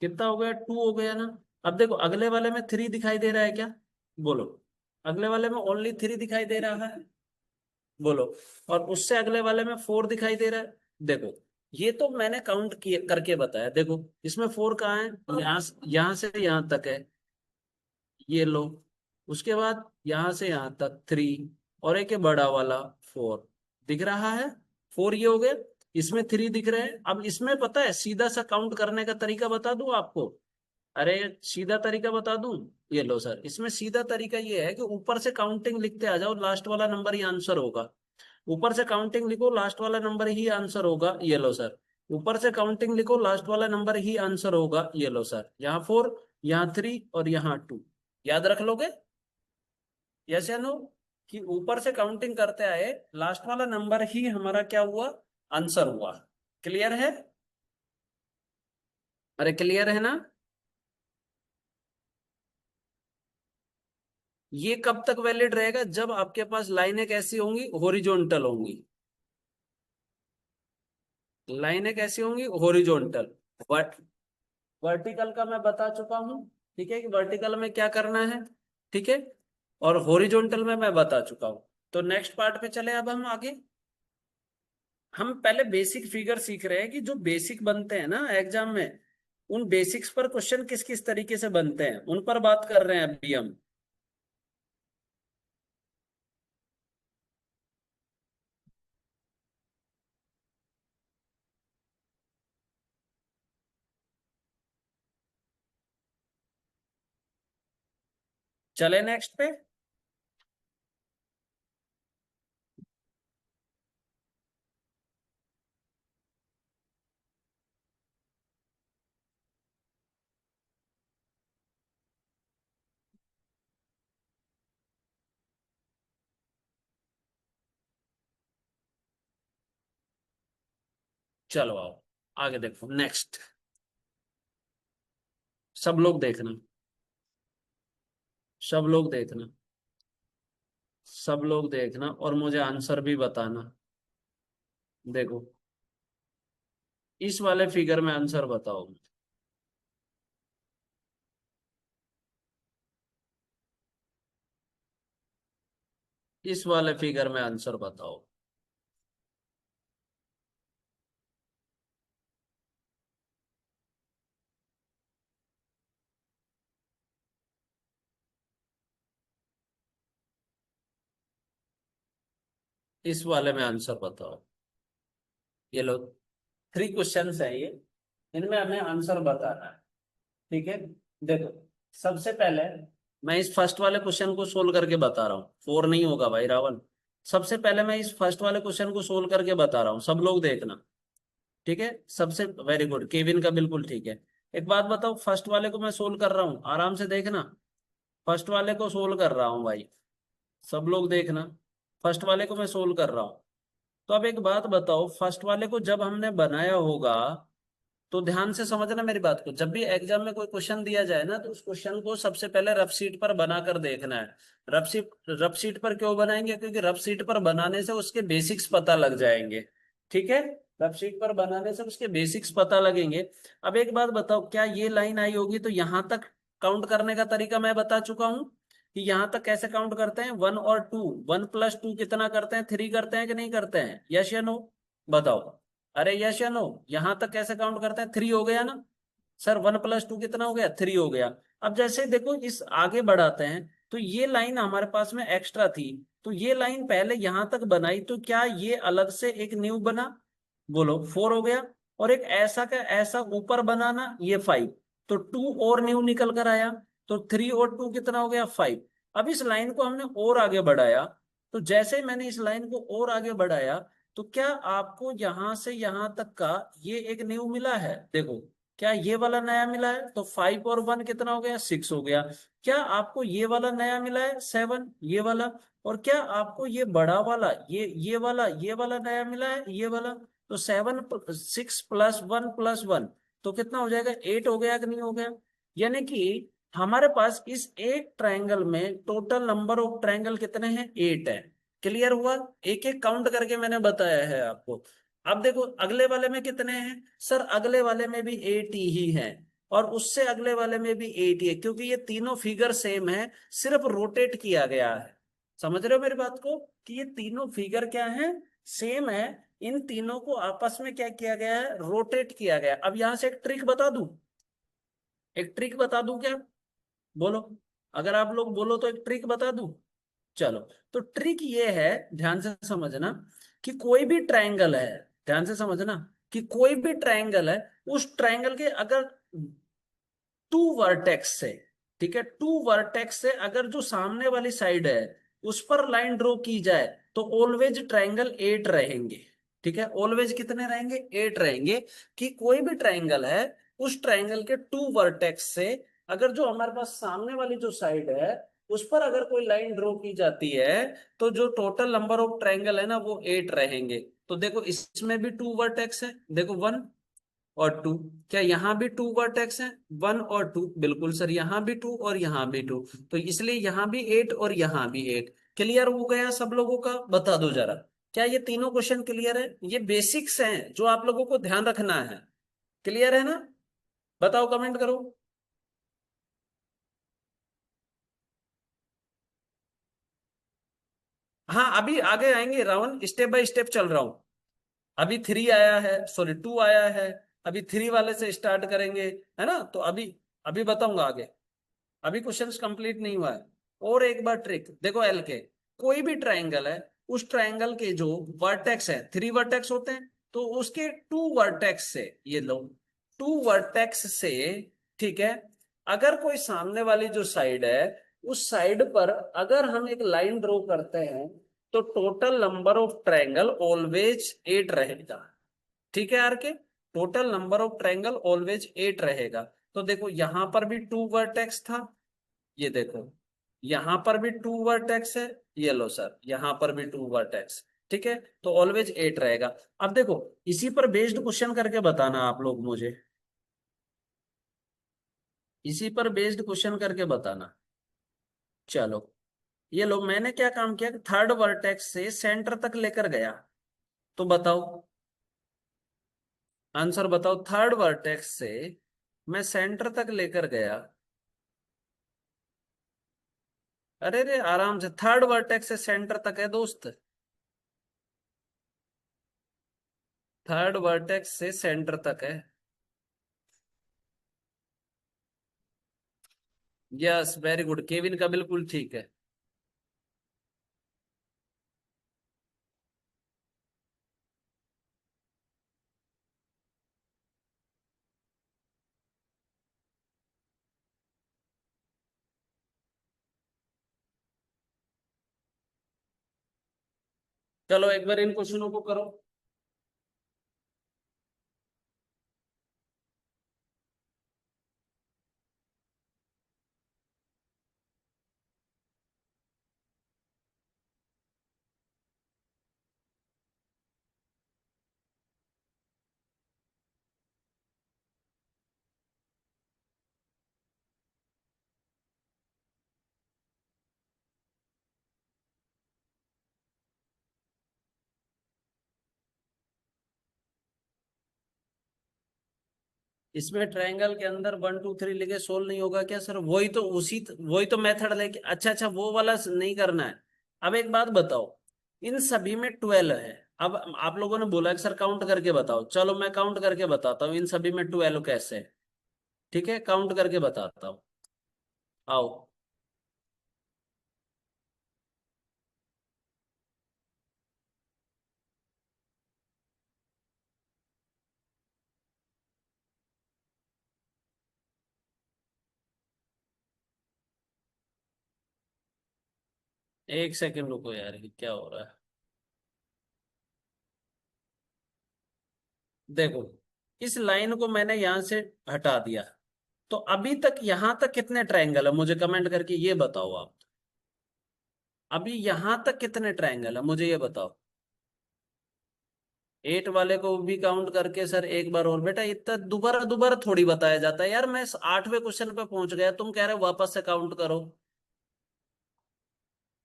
कितना हो गया, 2 हो गया ना। अब देखो अगले वाले में 3 दिखाई दे रहा है क्या? बोलो। अगले वाले में ओनली 3 दिखाई दे रहा है। बोलो। और उससे अगले वाले में 4 दिखाई दे रहा है। देखो, ये तो मैंने काउंट किए करके बताया। देखो, इसमें 4 कहाँ है, यहाँ से यहाँ तक है, ये लो। उसके बाद यहां से यहां तक 3, और एक है बड़ा वाला 4, दिख रहा है। 4 ये हो गए, इसमें 3 दिख रहे हैं। अब इसमें पता है सीधा सा काउंट करने का तरीका बता दूं आपको? अरे सीधा तरीका बता दूं? ये लो सर, इसमें सीधा तरीका ये है कि ऊपर से काउंटिंग लिखते आ जाओ, लास्ट वाला नंबर ही आंसर होगा। ऊपर से काउंटिंग लिखो, लास्ट वाला नंबर ही आंसर होगा। ये लो सर, ऊपर से काउंटिंग लिखो, लास्ट वाला नंबर ही आंसर होगा। ये लो सर, यहाँ 4, यहाँ 3 और यहाँ 2। याद रख लोगे? यस या नो? कि ऊपर से काउंटिंग करते आए, लास्ट वाला नंबर ही हमारा क्या हुआ, आंसर हुआ। क्लियर है? अरे क्लियर है ना? ये कब तक वैलिड रहेगा? जब आपके पास लाइनें कैसी होंगी, हॉरिजॉन्टल होंगी। लाइनें कैसी होंगी, हॉरिजॉन्टल। वर्टिकल का मैं बता चुका हूं, ठीक है, कि वर्टिकल में क्या करना है, ठीक है। और हॉरिजॉन्टल में मैं बता चुका हूं। तो नेक्स्ट पार्ट पे चले अब हम आगे। हम पहले बेसिक फिगर सीख रहे हैं कि जो बेसिक बनते हैं ना एग्जाम में, उन बेसिक्स पर क्वेश्चन किस किस तरीके से बनते हैं उन पर बात कर रहे हैं अभी हम। चले नेक्स्ट पे। चलो आओ आगे देखो नेक्स्ट। सब लोग देखना, सब लोग देखना, सब लोग देखना और मुझे आंसर भी बताना। देखो, इस वाले फिगर में आंसर बताओ। इस वाले फिगर में आंसर बताओ। इस वाले में आंसर बताओ। ये लो, 3 क्वेश्चंस है ये, इनमें हमें आंसर बताना है, ठीक है। देखो, सबसे पहले मैं इस फर्स्ट वाले क्वेश्चन को सोल्व करके बता रहा हूँ। 4 नहीं होगा भाई रावण। सबसे पहले मैं इस फर्स्ट वाले क्वेश्चन को सोल्व करके बता रहा हूँ, सब लोग देखना, ठीक है। सबसे वेरी गुड, केविन का बिल्कुल ठीक है। एक बात बताओ, फर्स्ट वाले को मैं सोल्व कर रहा हूँ, आराम से देखना। फर्स्ट वाले को सोल्व कर रहा हूँ भाई, सब लोग देखना। फर्स्ट वाले को मैं सोल्व कर रहा हूँ। तो अब एक बात बताओ, फर्स्ट वाले को जब हमने बनाया होगा, तो ध्यान से समझना मेरी बात को, जब भी एग्जाम में कोई क्वेश्चन दिया जाए ना, तो उस क्वेश्चन को सबसे पहले रफ शीट पर बनाकर देखना है। रफ शीट पर क्यों बनाएंगे? क्योंकि रफ शीट पर बनाने से उसके बेसिक्स पता लग जाएंगे, ठीक है। रफ शीट पर बनाने से उसके बेसिक्स पता लगेंगे। अब एक बात बताओ, क्या ये लाइन आई होगी तो यहां तक काउंट करने का तरीका मैं बता चुका हूं कि यहां तक कैसे काउंट करते हैं, 1 और 2, 1 + 2 कितना करते हैं, 3 करते हैं कि नहीं करते हैं, यस या नो? बताओ। अरे यस या नो? यहां तक कैसे काउंट करते हैं, 3 हो गया ना। सर 1 + 2 कितना हो गया, 3 हो गया। अब जैसे देखो इस आगे बढ़ाते हैं, तो ये लाइन हमारे पास में एक्स्ट्रा थी, तो ये लाइन पहले यहां तक बनाई, तो क्या ये अलग से एक न्यू बना? बोलो, 4 हो गया। और एक ऐसा का ऐसा ऊपर बनाना, ये 5, तो 2 और न्यू निकल कर आया। तो 3 और 2 कितना हो गया, 5। अब इस लाइन को हमने और आगे बढ़ाया, तो जैसे ही मैंने इस लाइन को और आगे बढ़ाया, तो क्या आपको यहां से यहां तक का ये एक न्यू मिला है? देखो, क्या ये वाला नया मिला है? तो 5 और 1 कितना हो गया? 6 हो गया। क्या आपको ये वाला नया मिला है? 7, ये वाला। और क्या आपको ये बड़ा वाला, ये वाला नया मिला है? ये वाला। तो 6 + 1 + 1 तो कितना हो जाएगा? 8 हो गया कि नहीं हो गया? यानी कि हमारे पास इस एक ट्रायंगल में टोटल नंबर ऑफ ट्रायंगल कितने हैं? 8 है। क्लियर हुआ? एक एक काउंट करके मैंने बताया है आपको। अब देखो अगले वाले में कितने हैं? सर अगले वाले में भी 8 ही है, और उससे अगले वाले में भी 8 ही है, क्योंकि ये तीनों फिगर सेम है, सिर्फ रोटेट किया गया है। समझ रहे हो मेरी बात को? कि ये तीनों फिगर क्या है? सेम है। इन तीनों को आपस में क्या किया गया है? रोटेट किया गया। अब यहां से एक ट्रिक बता दूं। एक ट्रिक बता दूं क्या? बोलो। अगर आप लोग बोलो तो एक ट्रिक बता दूं। चलो। तो ट्रिक ये है, ध्यान से समझना, कि कोई भी ट्रायंगल है, ध्यान से समझना, कि कोई भी ट्रायंगल है, उस ट्रायंगल के अगर टू वर्टेक्स से, ठीक है, टू वर्टेक्स से अगर जो सामने वाली साइड है उस पर लाइन ड्रॉ की जाए, तो ऑलवेज ट्रायंगल 8 रहेंगे। ठीक है, ऑलवेज कितने रहेंगे? 8 रहेंगे। कि कोई भी ट्रायंगल है, उस ट्रायंगल के टू वर्टेक्स से अगर जो हमारे पास सामने वाली जो साइड है उस पर अगर कोई लाइन ड्रॉ की जाती है, तो जो टोटल नंबर ऑफ ट्रायंगल है ना वो 8 रहेंगे। तो देखो इसमें भी टू वर्टेक्स है, देखो 1 और 2। क्या यहाँ भी टू वर्टेक्स हैं? 1 और 2, बिल्कुल सर, यहाँ भी 2 और यहाँ भी 2। तो इसलिए यहाँ भी 8 और यहाँ भी 8। क्लियर हो गया सब लोगों का? बता दो जरा। क्या ये तीनों क्वेश्चन क्लियर है? ये बेसिक्स हैं जो आप लोगों को ध्यान रखना है। क्लियर है ना? बताओ, कमेंट करो। हाँ, अभी आगे आएंगे रावण, स्टेप बाय स्टेप चल रहा हूं। अभी 3 आया है, सॉरी 2 आया है। अभी 3 वाले से स्टार्ट करेंगे, है ना? तो अभी अभी बताऊंगा आगे। अभी क्वेश्चंस कंप्लीट नहीं हुआ है। और एक बार ट्रिक देखो, एल के कोई भी ट्रायंगल है, उस ट्रायंगल के जो वर्टेक्स है, 3 वर्टेक्स होते हैं, तो उसके 2 वर्टेक्स से, ये लो, 2 वर्टेक्स से, ठीक है, अगर कोई सामने वाली जो साइड है, उस साइड पर अगर हम एक लाइन ड्रॉ करते हैं, तो total number of triangle always 8 रहेगा। ठीक है यार के? Total number of triangle always 8 रहेगा। तो देखो यहां पर भी 2 वर्टेक्स था, ये देखो यहां पर भी 2 वर्टेक्स है, ये लो सर यहां पर भी 2 वर्टेक्स। ठीक है, तो ऑलवेज 8 रहेगा। अब देखो इसी पर बेस्ड क्वेश्चन करके बताना आप लोग मुझे, इसी पर बेस्ड क्वेश्चन करके बताना। चलो, ये लो, मैंने क्या काम किया, थर्ड वर्टेक्स से सेंटर तक लेकर गया। तो बताओ, आंसर बताओ। थर्ड वर्टेक्स से मैं सेंटर तक लेकर गया। अरे रे, आराम से, थर्ड वर्टेक्स से सेंटर तक है दोस्त। थर्ड वर्टेक्स से सेंटर तक है। यस, वेरी गुड, केविन का बिल्कुल ठीक है। चलो एक बार इन क्वेश्चनों को करो। इसमें ट्रायंगल के अंदर 1 2 3 लिखे सोल्व नहीं होगा क्या सर? वही तो मेथड लेके, अच्छा अच्छा, वो वाला नहीं करना है। अब एक बात बताओ, इन सभी में 12 है। अब आप लोगों ने बोला कि सर काउंट करके बताओ, चलो मैं काउंट करके बताता हूँ इन सभी में 12 कैसे है। ठीक है, काउंट करके बताता हूँ। आओ। एक सेकंड रुको यार, ये क्या हो रहा है? देखो, इस लाइन को मैंने यहां से हटा दिया, तो अभी तक यहां तक कितने ट्रायंगल है मुझे कमेंट करके ये बताओ आप। अभी यहां तक कितने ट्रायंगल है मुझे ये बताओ। 8 वाले को भी काउंट करके सर एक बार और, बेटा इतना दोबारा दोबारा थोड़ी बताया जाता है यार, मैं 8वें क्वेश्चन पे पहुंच गया, तुम कह रहे हो वापस से काउंट करो।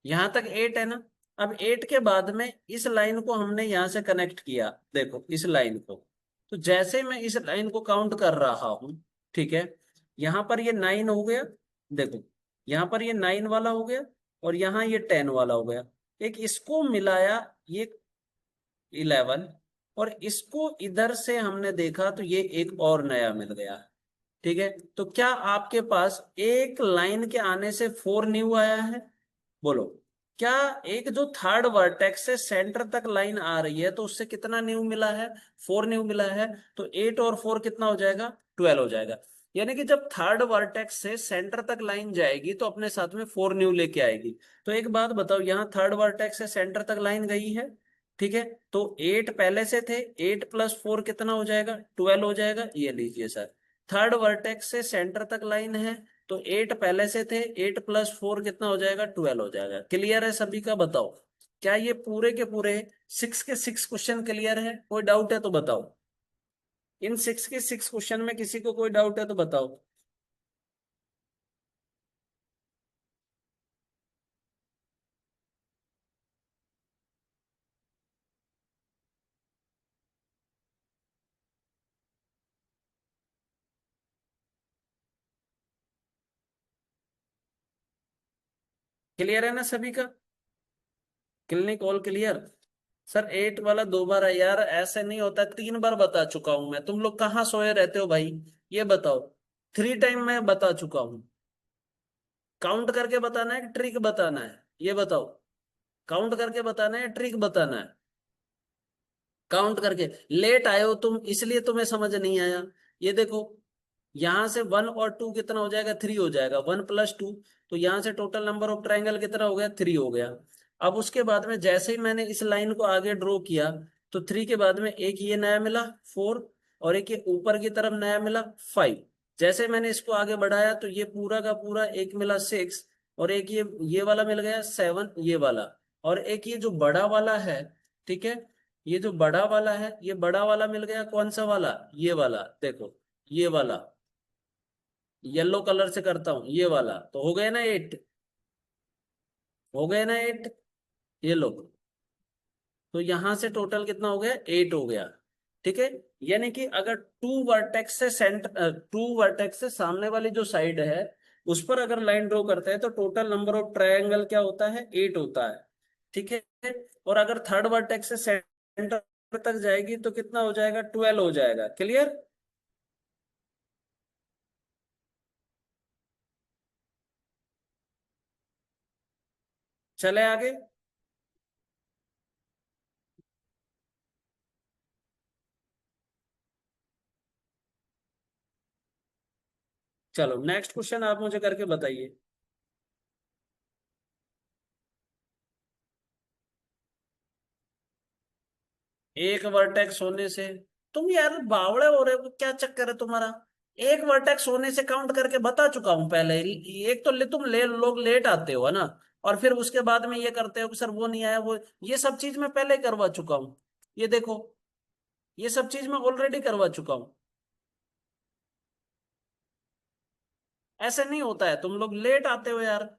यहां तक 8 है ना। अब 8 के बाद में इस लाइन को हमने यहां से कनेक्ट किया, देखो इस लाइन को। तो जैसे मैं इस लाइन को काउंट कर रहा हूं, ठीक है, यहां पर ये 9 हो गया, देखो यहां पर ये 9 वाला हो गया, और यहां ये 10 वाला हो गया। एक इसको मिलाया, ये 11, और इसको इधर से हमने देखा तो ये एक और नया मिल गया। ठीक है, तो क्या आपके पास एक लाइन के आने से 4 न्यू आया है? बोलो। क्या एक जो थर्ड वर्टेक्स से सेंटर तक लाइन आ रही है तो उससे कितना न्यू मिला है? 4 न्यू मिला है। तो 8 और 4 कितना हो जाएगा? 12 हो जाएगा। यानी कि जब थर्ड वर्टेक्स से सेंटर तक लाइन जाएगी तो अपने साथ में 4 न्यू लेके आएगी। तो एक बात बताओ, यहाँ थर्ड वर्टेक्स से सेंटर तक लाइन गई है, ठीक है, तो 8 पहले से थे, 8 + 4 कितना हो जाएगा? 12 हो जाएगा। ये लीजिए सर, थर्ड वर्टेक्स से सेंटर तक लाइन है, तो 8 पहले से थे, 8 + 4 कितना हो जाएगा? 12 हो जाएगा। क्लियर है सभी का? बताओ, क्या ये पूरे के पूरे 6 के 6 क्वेश्चन क्लियर है? कोई डाउट है तो बताओ। इन 6 के 6 क्वेश्चन में किसी को कोई डाउट है तो बताओ। क्लियर है ना सभी का? Clinic all clear? सर 8 वाला 2 बार है यार, ऐसे नहीं होता, 3 बार बता चुका हूं मैं, तुम लोग कहाँ सोए रहते हो भाई? ये बताओ, 3 टाइम मैं बता चुका हूं। काउंट करके बताना है कि ट्रिक बताना है? ये बताओ, काउंट करके बताना है ट्रिक बताना है? काउंट करके। लेट आए हो तुम इसलिए तुम्हें समझ नहीं आया। ये देखो, यहां से 1 और 2 कितना हो जाएगा? 3 हो जाएगा, 1 + 2। तो यहां से टोटल नंबर ऑफ ट्राइंगल कितना हो गया? 3 हो गया। अब उसके बाद में जैसे ही मैंने इस लाइन को आगे ड्रॉ किया, तो 3 के बाद में एक ये नया मिला 4, और एक ये ऊपर की तरफ नया मिला 5। जैसे मैंने इसको आगे बढ़ाया तो ये पूरा का पूरा एक मिला 6, और एक ये वाला मिल गया 7, ये वाला, और एक ये जो बड़ा वाला है, ठीक है, ये जो बड़ा वाला है, ये बड़ा वाला मिल गया, कौन सा वाला? ये वाला, देखो ये वाला, येलो कलर से करता हूं, ये वाला, तो हो गए ना 8? हो गए ना 8? ये लो, तो यहां से टोटल कितना हो गया? 8 हो गया। ठीक है, यानी कि अगर टू वर्टेक्स से सामने वाली जो साइड है उस पर अगर लाइन ड्रॉ करते हैं तो टोटल नंबर ऑफ ट्रायंगल क्या होता है? 8 होता है। ठीक है, और अगर थर्ड वर्टेक्स से सेंटर तक जाएगी तो कितना हो जाएगा? 12 हो जाएगा। क्लियर? चले आगे। चलो नेक्स्ट क्वेश्चन आप मुझे करके बताइए। एक वर्टेक्स होने से, तुम यार बावड़े हो रहे हो, क्या चक्कर है तुम्हारा? एक वर्टेक्स होने से काउंट करके बता चुका हूं पहले। एक तो तुम लोग लेट आते हो है ना, और फिर उसके बाद में ये करते हो कि सर वो नहीं आया, वो, ये सब चीज मैं पहले करवा चुका हूँ। ये देखो, ये सब चीज मैं ऑलरेडी करवा चुका हूँ। ऐसे नहीं होता है, तुम लोग लेट आते हो यार।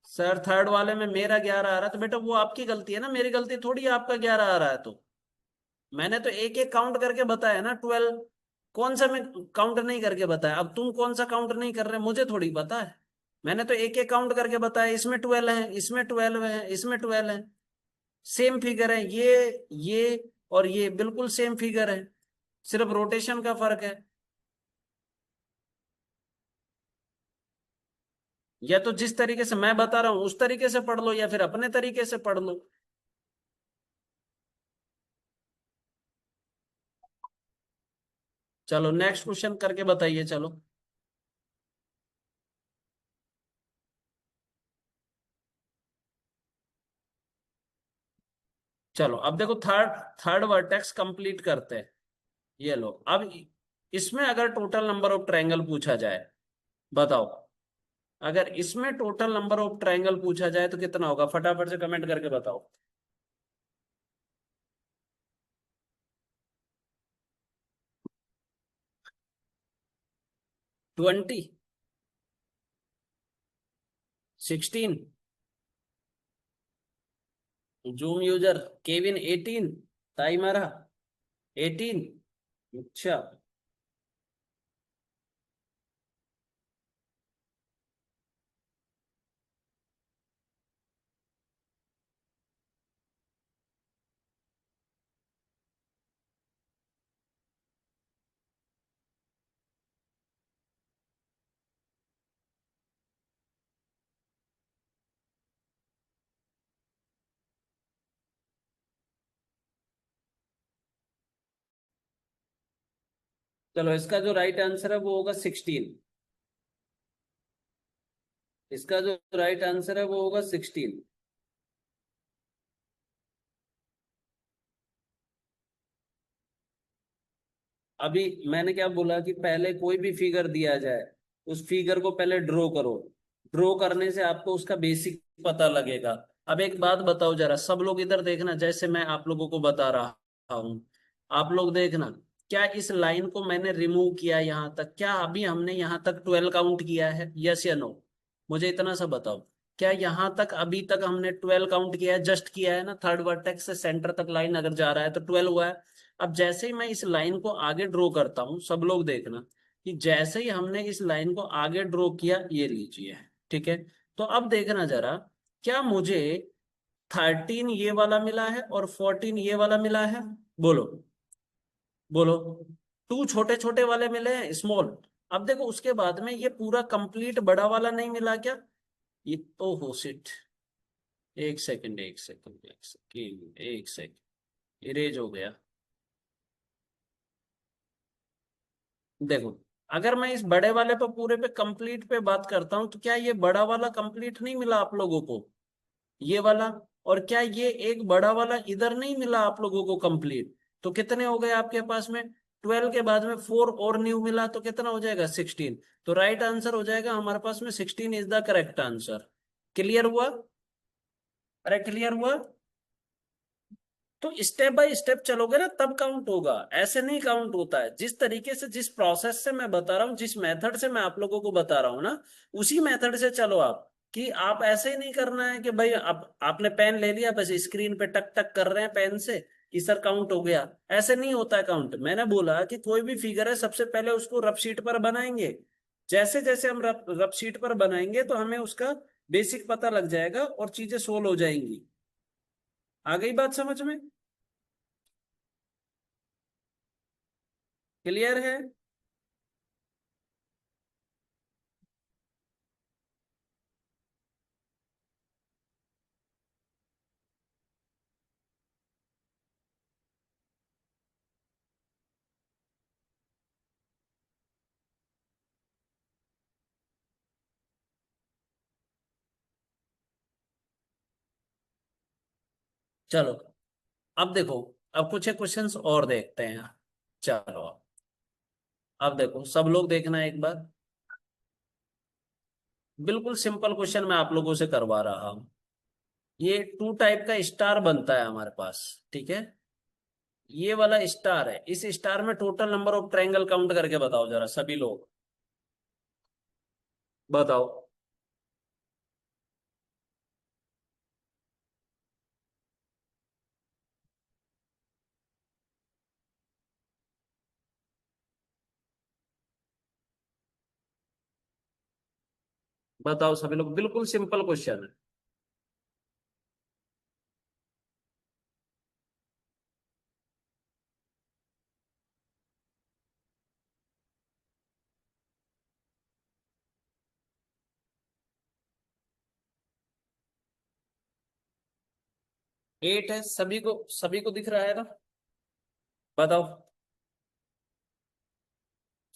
सर थर्ड वाले में मेरा 11 आ रहा है तो बेटा वो आपकी गलती है ना, मेरी गलती थोड़ी है आपका 11 आ रहा है तो। मैंने तो एक एक काउंट करके बताया ना 12। कौन सा मैं काउंट नहीं करके बताया? अब तुम कौन सा काउंट नहीं कर रहे मुझे थोड़ी पता है। मैंने तो एक एक काउंट करके बताया, इसमें 12 है, इसमें 12 है, इसमें 12 है। सेम फिगर है ये और ये बिल्कुल सेम फिगर है, सिर्फ रोटेशन का फर्क है। या तो जिस तरीके से मैं बता रहा हूं उस तरीके से पढ़ लो, या फिर अपने तरीके से पढ़ लो। चलो नेक्स्ट क्वेश्चन करके बताइए चलो। चलो अब देखो, थर्ड थर्ड वर्टेक्स कंप्लीट करते हैं। ये लो अब, इसमें अगर टोटल नंबर ऑफ ट्रायंगल पूछा जाए, बताओ। अगर इसमें टोटल नंबर ऑफ ट्रायंगल पूछा जाए तो कितना होगा, फटाफट से कमेंट करके बताओ। 20, 16, जूम यूजर केविन 18, ताई मारा 18। अच्छा, चलो इसका जो राइट आंसर है वो होगा 16। इसका जो राइट आंसर है वो होगा 16। अभी मैंने क्या बोला कि पहले कोई भी फिगर दिया जाए, उस फिगर को पहले ड्रॉ करो। ड्रॉ करने से आपको उसका बेसिक पता लगेगा। अब एक बात बताओ जरा, सब लोग इधर देखना, जैसे मैं आप लोगों को बता रहा हूं, आप लोग देखना। क्या इस लाइन को मैंने रिमूव किया यहां तक? क्या अभी हमने यहां तक 12 काउंट किया है, यस या नो? मुझे इतना सा बताओ। क्या यहां तक अभी तक हमने 12 काउंट किया है? जस्ट किया है ना, थर्ड वर्टेक्स से सेंटर तक लाइन अगर जा रहा है तो 12 हुआ है। अब जैसे ही मैं इस लाइन को आगे ड्रॉ करता हूं, सब लोग देखना, कि जैसे ही हमने इस लाइन को आगे ड्रॉ किया, ये लीजिए, ठीक है। तो अब देखना जरा, क्या मुझे 13 ये वाला मिला है और 14 ये वाला मिला है? बोलो, बोलो। टू छोटे छोटे वाले मिले हैं, स्मॉल। अब देखो उसके बाद में ये पूरा कंप्लीट बड़ा वाला नहीं मिला क्या? ये तो हो सिट, एक सेकंड, एक सेकंड, एक सेकंड, एक सेकंड, इरेज हो गया। देखो, अगर मैं इस बड़े वाले पे पूरे पे कंप्लीट पे बात करता हूं, तो क्या ये बड़ा वाला कंप्लीट नहीं मिला आप लोगों को? ये वाला। और क्या ये एक बड़ा वाला इधर नहीं मिला आप लोगों को कंप्लीट? तो कितने हो गए आपके पास में? 12 के बाद में 4 और न्यू मिला, तो कितना हो जाएगा? 16। तो राइट आंसर हो जाएगा हमारे पास में 16 is the correct answer. Clear हुआ? अरे क्लियर हुआ? तो स्टेप बाय स्टेप चलोगे ना, तब काउंट होगा। ऐसे नहीं काउंट होता है। जिस तरीके से, जिस प्रोसेस से मैं बता रहा हूँ, जिस मेथड से मैं आप लोगों को बता रहा हूँ ना, उसी मेथड से चलो आप। कि आप ऐसे ही नहीं करना है कि भाई आप आपने पेन ले लिया, बस स्क्रीन पे टक टक कर रहे हैं पेन से कि सर काउंट हो गया। ऐसे नहीं होता है काउंट। मैंने बोला कि कोई भी फिगर है, सबसे पहले उसको रफ शीट पर बनाएंगे। जैसे जैसे हम रफ शीट पर बनाएंगे तो हमें उसका बेसिक पता लग जाएगा और चीजें सोल्व हो जाएंगी। आ गई बात समझ में? क्लियर है? चलो अब देखो, अब कुछ क्वेश्चंस और देखते हैं। चलो अब देखो, सब लोग देखना एक बार। बिल्कुल सिंपल क्वेश्चन मैं आप लोगों से करवा रहा हूं। ये टू टाइप का स्टार बनता है हमारे पास, ठीक है। ये वाला स्टार है, इस स्टार में total number of triangle count करके बताओ जरा सभी लोग। बताओ। बताओ सभी लोग, बिल्कुल सिंपल क्वेश्चन है। 8 है, सभी को दिख रहा है ना? बताओ,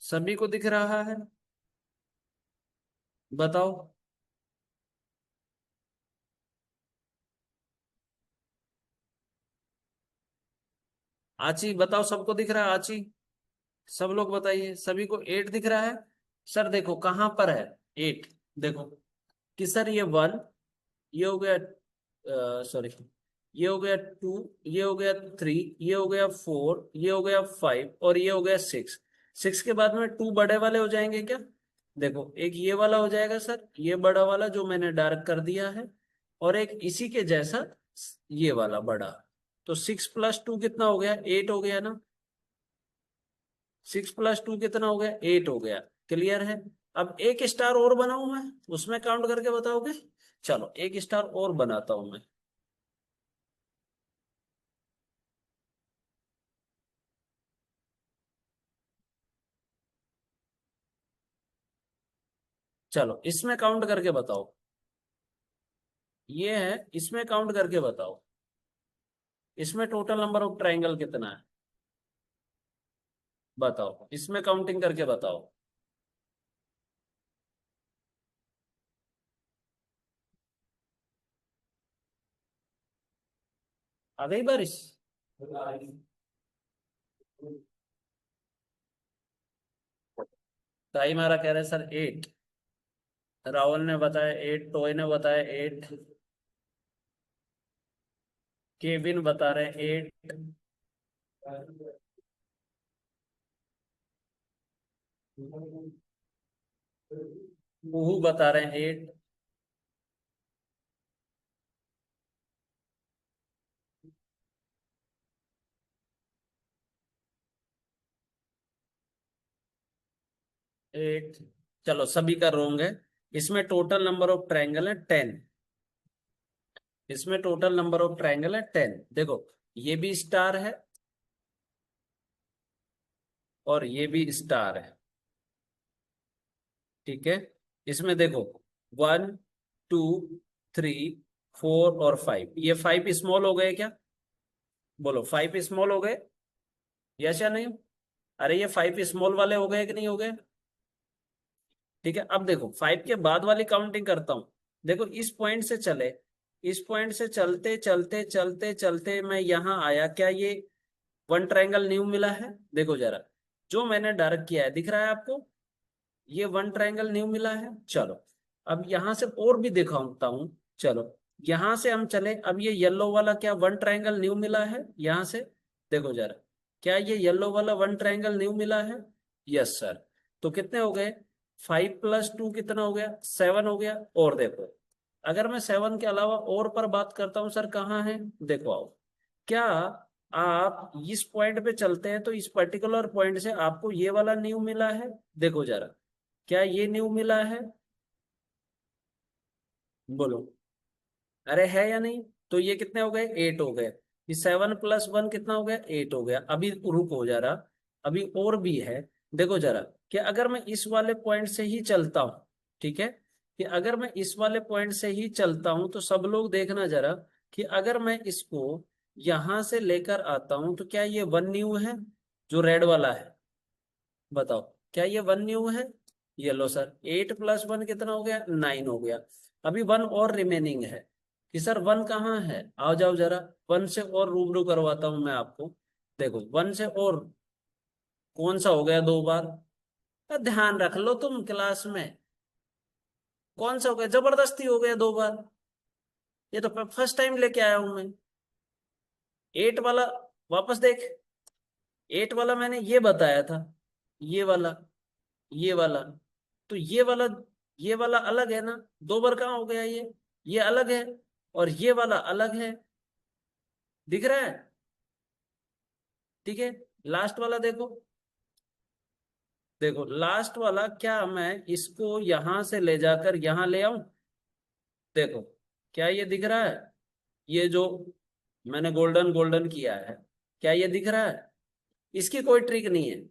सभी को दिख रहा है? बताओ। आची बताओ, सबको दिख रहा है आची? सब लोग बताइए, सभी को 8 दिख रहा है? सर देखो कहाँ पर है 8, देखो कि सर ये 1, ये हो गया, सॉरी, ये हो गया 2, ये हो गया 3, ये हो गया 4, ये हो गया 5 और ये हो गया 6। 6 के बाद में 2 बड़े वाले हो जाएंगे क्या? देखो एक ये वाला हो जाएगा सर, ये बड़ा वाला जो मैंने डार्क कर दिया है, और एक इसी के जैसा ये वाला बड़ा। तो 6 + 2 कितना हो गया? 8 हो गया ना? 6 + 2 कितना हो गया? 8 हो गया। क्लियर है? अब एक स्टार और बनाऊं मैं, उसमें काउंट करके बताओगे? चलो एक स्टार और बनाता हूं मैं। चलो इसमें काउंट करके बताओ। ये है, इसमें काउंट करके बताओ। इसमें टोटल नंबर ऑफ ट्राइंगल कितना है? बताओ, इसमें काउंटिंग करके बताओ। आ गई बारिश? ताई मारा कह रहे सर 8, राहुल ने बताया 8, टोय ने बताया 8, केविन बता रहे 8, कुहू बता रहे हैं 8। एट। चलो सभी का रोंग है। इसमें टोटल नंबर ऑफ ट्रायंगल है 10। इसमें टोटल नंबर ऑफ ट्रायंगल है 10। देखो ये भी स्टार है और ये भी स्टार है। ठीक है, इसमें देखो 1, 2, 3, 4 और 5, ये 5 स्मॉल हो गए क्या? बोलो 5 स्मॉल हो गए? यस या नहीं? अरे ये 5 स्मॉल वाले हो गए कि नहीं हो गए? ठीक है, अब देखो 5 के बाद वाली काउंटिंग करता हूं। देखो इस पॉइंट से चले, इस पॉइंट से चलते चलते चलते चलते मैं यहां आया, क्या ये वन ट्रायंगल न्यू मिला है? देखो जरा, जो मैंने डार्क किया है दिख रहा है आपको? ये वन ट्रायंगल न्यू मिला है। चलो अब यहां से और भी दिखाता हूं। चलो यहां से हम चले, अब ये येलो वाला क्या वन ट्रायंगल न्यू मिला है यहां से? देखो जरा, क्या ये येलो वाला वन ट्रायंगल न्यू मिला है? Yes sir. तो कितने हो गए? 5 + 2 कितना हो गया? 7 हो गया। और देखो, अगर मैं 7 के अलावा और पर बात करता हूं, सर कहाँ है? देखो आओ, क्या आप इस पॉइंट पे चलते हैं तो इस पर्टिकुलर पॉइंट से आपको ये वाला न्यू मिला है? देखो जरा, क्या ये न्यू मिला है? बोलो, अरे है या नहीं? तो ये कितने हो गए? 8 हो गए। ये 7 + 1 कितना हो गया? 8 हो गया। अभी रुको जरा, अभी और भी है। देखो जरा, कि अगर मैं इस वाले पॉइंट से ही चलता हूं, ठीक है, कि अगर मैं इस वाले पॉइंट से ही चलता हूं तो सब लोग देखना जरा, कि अगर मैं इसको यहां से लेकर आता हूं तो क्या ये वन न्यू है? जो रेड वाला है, बताओ क्या ये वन न्यू है? ये लो सर, 8 + 1 कितना हो गया? 9 हो गया। अभी वन और रिमेनिंग है, कि सर वन कहाँ है? आओ जाओ जरा, वन से और रूबरू करवाता हूं मैं आपको। देखो वन से और कौन सा हो गया 2 बार? ध्यान रख लो तुम क्लास में, कौन सा हो गया? जबरदस्ती हो गया 2 बार। ये तो फर्स्ट टाइम लेके आया हूं मैं। 8 वाला, वापस देख, 8 वाला मैंने ये बताया था, ये वाला, ये वाला, तो ये वाला अलग है ना? 2 बार कहाँ हो गया ये अलग है, और ये वाला अलग है। दिख रहा है? ठीक है, लास्ट वाला देखो, देखो लास्ट वाला, क्या मैं इसको यहां से ले जाकर यहां ले आऊं? देखो, क्या ये दिख रहा है? ये जो मैंने गोल्डन गोल्डन किया है, क्या ये दिख रहा है? इसकी कोई ट्रिक नहीं है,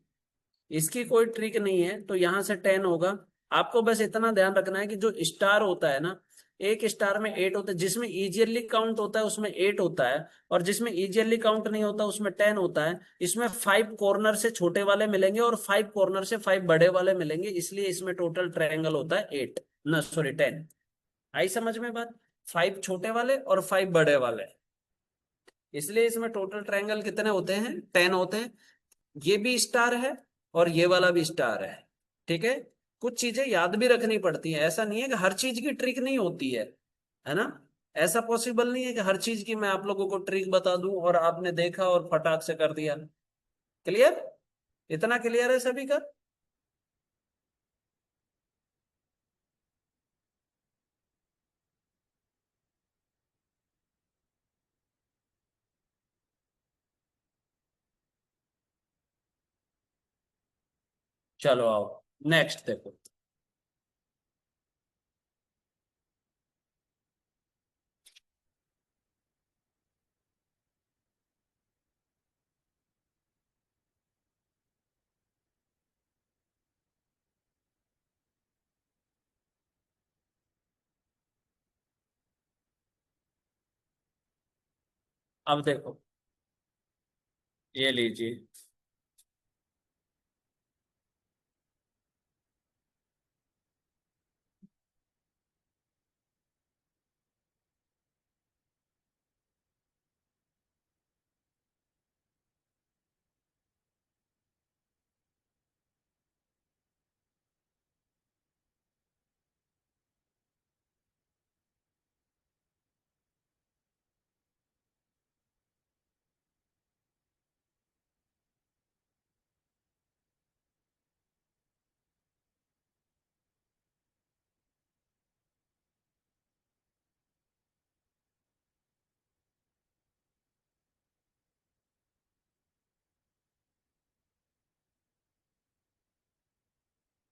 इसकी कोई ट्रिक नहीं है। तो यहां से 10 होगा। आपको बस इतना ध्यान रखना है कि जो स्टार होता है ना, एक स्टार में 8 होता है, जिसमें इजियरली काउंट होता है उसमें 8 होता है, और जिसमें इजियरली काउंट नहीं होता उसमें 10 होता है। इसमें 5 कॉर्नर से छोटे वाले मिलेंगे और 5 कॉर्नर से 5 बड़े वाले मिलेंगे, इसलिए इसमें टोटल ट्रायंगल होता है 8, ना सॉरी 10। आई समझ में बात? 5 छोटे वाले और 5 बड़े वाले। इसलिए इसमें टोटल ट्रायंगल कितने होते हैं, 10 होते हैं। ये भी स्टार है और ये वाला भी स्टार है। ठीक है। कुछ चीजें याद भी रखनी पड़ती हैं, ऐसा नहीं है कि हर चीज की ट्रिक नहीं होती है ना। ऐसा पॉसिबल नहीं है कि हर चीज की मैं आप लोगों को ट्रिक बता दूं और आपने देखा और फटाक से कर दिया। क्लियर? इतना क्लियर है सभी का? चलो आओ, नेक्स्ट देखो। अब देखो, ये लीजिए।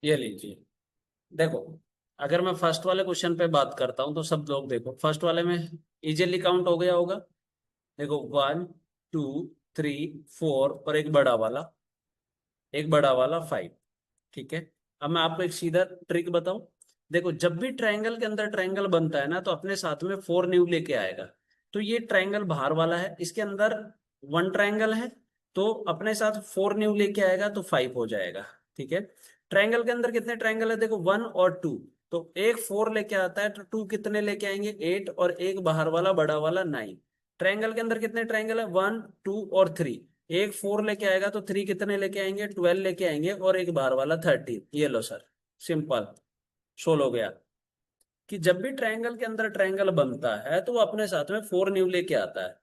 ये लीजिए, देखो। अगर मैं फर्स्ट वाले क्वेश्चन पे बात करता हूं तो सब लोग देखो, फर्स्ट वाले में इजीली काउंट हो गया होगा। देखो 1 2 3 4 और एक बड़ा वाला 5। ठीक है। अब मैं आपको एक सीधा ट्रिक बताऊं। देखो, जब भी ट्रायंगल के अंदर ट्रायंगल बनता है ना, तो अपने साथ में 4 न्यू लेके आएगा। तो ये ट्रायंगल बाहर वाला है, इसके अंदर वन ट्रायंगल है, तो अपने साथ 4 न्यू लेके आएगा तो 5 हो जाएगा। ठीक है। ट्रायंगल के अंदर कितने ट्रायंगल है, देखो 1 और 2। तो एक 4 लेके आता है तो 2 कितने लेके आएंगे, 8, और एक बाहर वाला बड़ा वाला 9। ट्रायंगल के अंदर कितने ट्रायंगल है, 1 2 और 3। एक 4 लेके आएगा तो 3 कितने लेके आएंगे, 12 लेके आएंगे, और एक बाहर वाला 13। ये लो सर, सिंपल, सोल्व हो गया। कि जब भी ट्रायंगल के अंदर ट्रायंगल बनता है तो वो अपने साथ में 4 न्यू लेके आता है।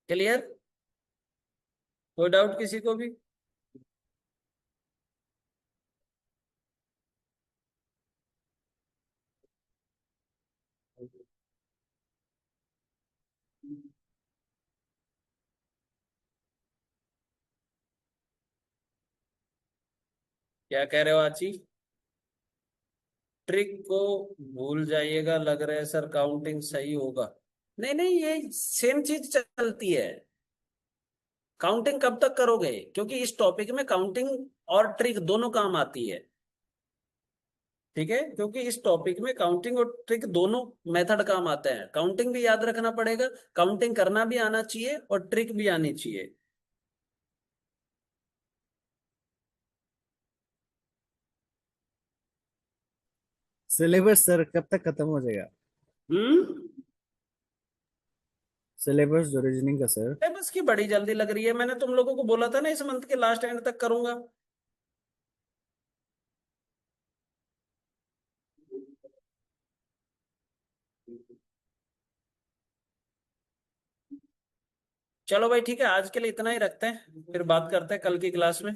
क्लियर? कोई डाउट किसी को भी? क्या कह रहे हो आची? ट्रिक को भूल जाइएगा, लग रहा है सर काउंटिंग सही होगा। नहीं नहीं, ये सेम चीज चलती है। काउंटिंग कब तक करोगे, क्योंकि इस टॉपिक में काउंटिंग और ट्रिक दोनों काम आती है। ठीक है, क्योंकि इस टॉपिक में काउंटिंग और ट्रिक दोनों मेथड काम आते हैं। काउंटिंग भी याद रखना पड़ेगा, काउंटिंग करना भी आना चाहिए, और ट्रिक भी आनी चाहिए। सिलेबस सर कब तक खत्म हो जाएगा? हम्म। सिलेबस जो रीजनिंग का सर। बस की बड़ी जल्दी लग रही है, मैंने तुम लोगों को बोला था ना इस मंथ के लास्ट एंड तक करूंगा। चलो भाई, ठीक है, आज के लिए इतना ही रखते हैं, फिर बात करते हैं कल की क्लास में।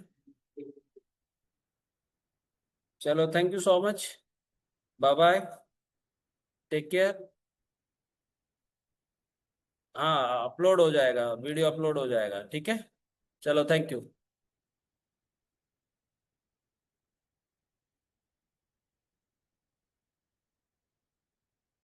चलो, thank you so much. Bye bye. Take care. हाँ, अपलोड हो जाएगा, वीडियो अपलोड हो जाएगा, ठीक है। चलो, थैंक यू।